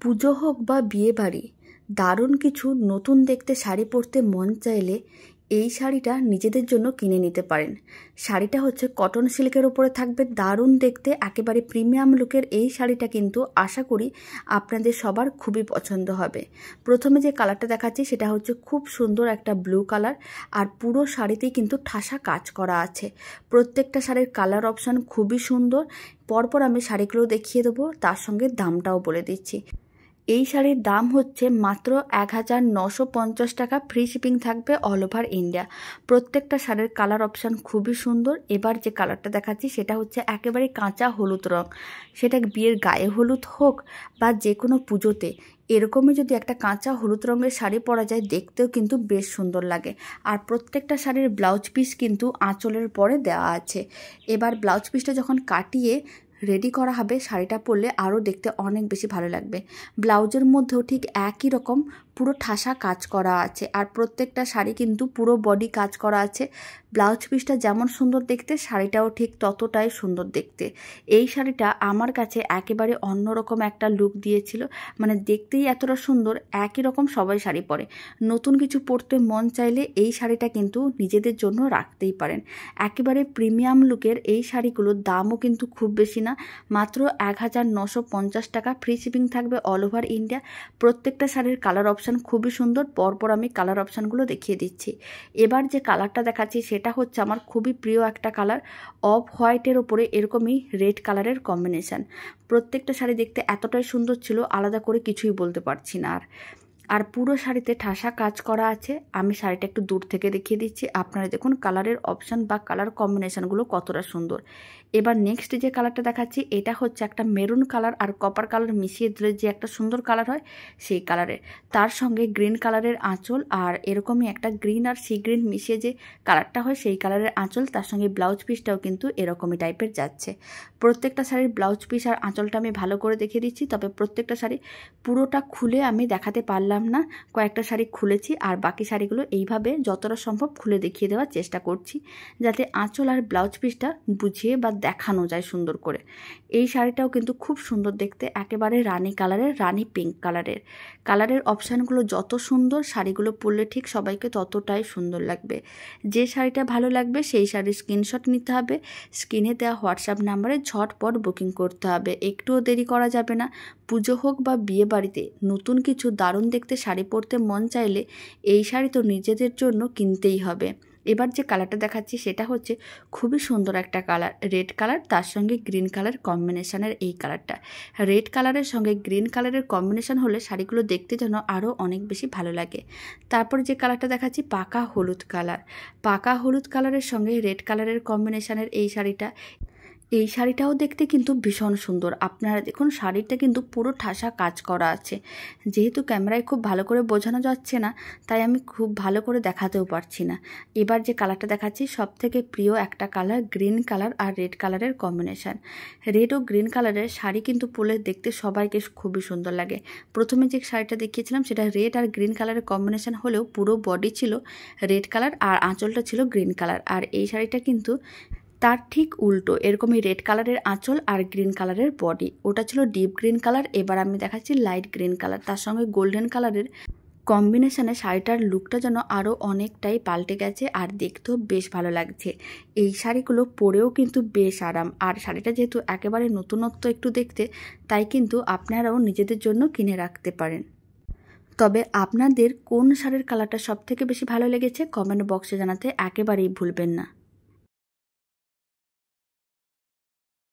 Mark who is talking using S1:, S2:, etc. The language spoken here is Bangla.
S1: পুজো হোক বা বিয়ে বাড়ি, দারুণ কিছু নতুন দেখতে শাড়ি পরতে মন চাইলে এই শাড়িটা নিজেদের জন্য কিনে নিতে পারেন। শাড়িটা হচ্ছে কটন সিল্কের উপরে থাকবে, দারুণ দেখতে, একেবারে প্রিমিয়াম লুকের এই শাড়িটা কিন্তু আশা করি আপনাদের সবার খুবই পছন্দ হবে। প্রথমে যে কালারটা দেখাচ্ছি সেটা হচ্ছে খুব সুন্দর একটা ব্লু কালার, আর পুরো শাড়িতেই কিন্তু ঠাসা কাজ করা আছে। প্রত্যেকটা শাড়ির কালার অপশান খুবই সুন্দর। পরপর আমি শাড়িগুলো দেখিয়ে দেবো, তার সঙ্গে দামটাও বলে দিচ্ছি। এই শাড়ির দাম হচ্ছে মাত্র 1950 টাকা, ফ্রি শিপিং থাকবে অল ওভার ইন্ডিয়া। প্রত্যেকটা শাড়ির কালার অপশান খুবই সুন্দর। এবার যে কালারটা দেখাচ্ছি সেটা হচ্ছে একেবারে কাঁচা হলুদ রং। সেটা বিয়ের গায়ে হলুদ হোক বা যে কোনো পুজোতে এরকমই যদি একটা কাঁচা হলুদ রঙের শাড়ি পরা যায়, দেখতেও কিন্তু বেশ সুন্দর লাগে। আর প্রত্যেকটা শাড়ির ব্লাউজ পিস কিন্তু আঁচলের পরে দেওয়া আছে। এবার ব্লাউজ পিসটা যখন কাটিয়ে রেডি করা হবে, শাড়িটা পরলে আরও দেখতে অনেক বেশি ভালো লাগবে। ব্লাউজের মধ্যেও ঠিক একই রকম পুরো ঠাসা কাজ করা আছে, আর প্রত্যেকটা শাড়ি কিন্তু পুরো বডি কাজ করা আছে। ব্লাউজ পিসটা যেমন সুন্দর দেখতে, শাড়িটাও ঠিক ততটাই সুন্দর দেখতে। এই শাড়িটা আমার কাছে একেবারে অন্যরকম একটা লুক দিয়েছিল, মানে দেখতেই এতটা সুন্দর, একই রকম সবাই শাড়ি পরে। নতুন কিছু পরতে মন চাইলে এই শাড়িটা কিন্তু নিজেদের জন্য রাখতেই পারেন। একেবারে প্রিমিয়াম লুকের এই শাড়িগুলোর দামও কিন্তু খুব বেশি না, মাত্র 1950 টাকা, ফ্রি শিপিং থাকবে অল ওভার ইন্ডিয়া। প্রত্যেকটা শাড়ির কালার অপশান খুবই সুন্দর, পরপর আমি কালার অপশানগুলো দেখিয়ে দিচ্ছি। এবার যে কালারটা দেখাচ্ছি সেটা হচ্ছে আমার খুবই প্রিয় একটা কালার, অফ হোয়াইটের ওপরে এরকমই রেড কালারের কম্বিনেশান। প্রত্যেকটা শাড়ি দেখতে এতটাই সুন্দর ছিল, আলাদা করে কিছুই বলতে পারছি না। আর পুরো শাড়িতে ঠাসা কাজ করা আছে। আমি শাড়িটা একটু দূর থেকে দেখিয়ে দিচ্ছি, আপনারা দেখুন কালারের অপশান বা কালার কম্বিনেশানগুলো কতটা সুন্দর। এবার নেক্সট যে কালারটা দেখাচ্ছি এটা হচ্ছে একটা মেরুন কালার আর কপার কালার মিশিয়ে দিলে যে একটা সুন্দর কালার হয়, সেই কালারের। তার সঙ্গে গ্রিন কালারের আঁচল, আর এরকমই একটা গ্রিন আর সি গ্রিন মিশিয়ে যে কালারটা হয় সেই কালারের আঁচল। তার সঙ্গে ব্লাউজ পিসটাও কিন্তু এরকমই টাইপের যাচ্ছে। প্রত্যেকটা শাড়ির ব্লাউজ পিস আর আঁচলটা আমি ভালো করে দেখিয়ে দিচ্ছি, তবে প্রত্যেকটা শাড়ি পুরোটা খুলে আমি দেখাতে পারলাম না, কয়েকটা শাড়ি খুলেছি, আর বাকি শাড়িগুলো এইভাবে যতটা সম্ভব খুলে দেখিয়ে দেওয়ার চেষ্টা করছি, যাতে আঁচল আর ব্লাউজ পিসটা বুঝিয়ে বা দেখানো যায় সুন্দর করে। এই শাড়িটাও কিন্তু খুব সুন্দর দেখতে, একেবারে রানী কালারের, রানী পিঙ্ক কালারের। কালারের অপশানগুলো যত সুন্দর, শাড়িগুলো পরলে ঠিক সবাইকে ততটাই সুন্দর লাগবে। যে শাড়িটা ভালো লাগবে সেই শাড়ির স্ক্রিনশট নিতে হবে, স্ক্রিনে দেওয়া হোয়াটসঅ্যাপ নাম্বারে ঝটপট বুকিং করতে হবে, একটুও দেরি করা যাবে না। পুজো হোক বা বিয়ে বাড়িতে নতুন কিছু দারুণ দেখতে শাড়ি পরতে মন চাইলে এই শাড়ি তো নিজেদের জন্য কিনতেই হবে। এবার যে কালারটা দেখাচ্ছি সেটা হচ্ছে খুবই সুন্দর একটা কালার, রেড কালার, তার সঙ্গে গ্রিন কালার কম্বিনেশানের এই কালারটা। রেড কালারের সঙ্গে গ্রিন কালারের কম্বিনেশান হলে শাড়িগুলো দেখতে যেন আরও অনেক বেশি ভালো লাগে। তারপর যে কালারটা দেখাচ্ছি পাকা হলুদ কালার, পাকা হলুদ কালারের সঙ্গে রেড কালারের কম্বিনেশানের এই শাড়িটা। এই শাড়িটাও দেখতে কিন্তু ভীষণ সুন্দর। আপনারা দেখুন শাড়িটা কিন্তু পুরো ঠাসা কাজ করা আছে। যেহেতু ক্যামেরায় খুব ভালো করে বোঝানো যাচ্ছে না, তাই আমি খুব ভালো করে দেখাতেও পারছি না। এবার যে কালারটা দেখাচ্ছি সবথেকে প্রিয় একটা কালার, গ্রিন কালার আর রেড কালারের কম্বিনেশান। রেড ও গ্রিন কালারের শাড়ি কিন্তু পরলে দেখতে সবাইকে খুবই সুন্দর লাগে। প্রথমে যে শাড়িটা দেখিয়েছিলাম সেটা রেড আর গ্রিন কালারের কম্বিনেশান হলেও পুরো বডি ছিল রেড কালার আর আঁচলটা ছিল গ্রিন কালার। আর এই শাড়িটা কিন্তু তার ঠিক উল্টো, এরকমই রেড কালারের আঁচল আর গ্রিন কালারের বডি। ওটা ছিল ডিপ গ্রিন কালার, এবার আমি দেখাচ্ছি লাইট গ্রিন কালার, তার সঙ্গে গোল্ডেন কালারের কম্বিনেশানে শাড়িটার লুকটা যেন আরও অনেকটাই পাল্টে গেছে, আর দেখতেও বেশ ভালো লাগছে। এই শাড়িগুলো পরেও কিন্তু বেশ আরাম, আর শাড়িটা যেহেতু একেবারে নতুনত্ব একটু দেখতে, তাই কিন্তু আপনারাও নিজেদের জন্য কিনে রাখতে পারেন। তবে আপনাদের কোন শাড়ির কালারটা সবথেকে বেশি ভালো লেগেছে কমেন্ট বক্সে জানাতে একেবারেই ভুলবেন না।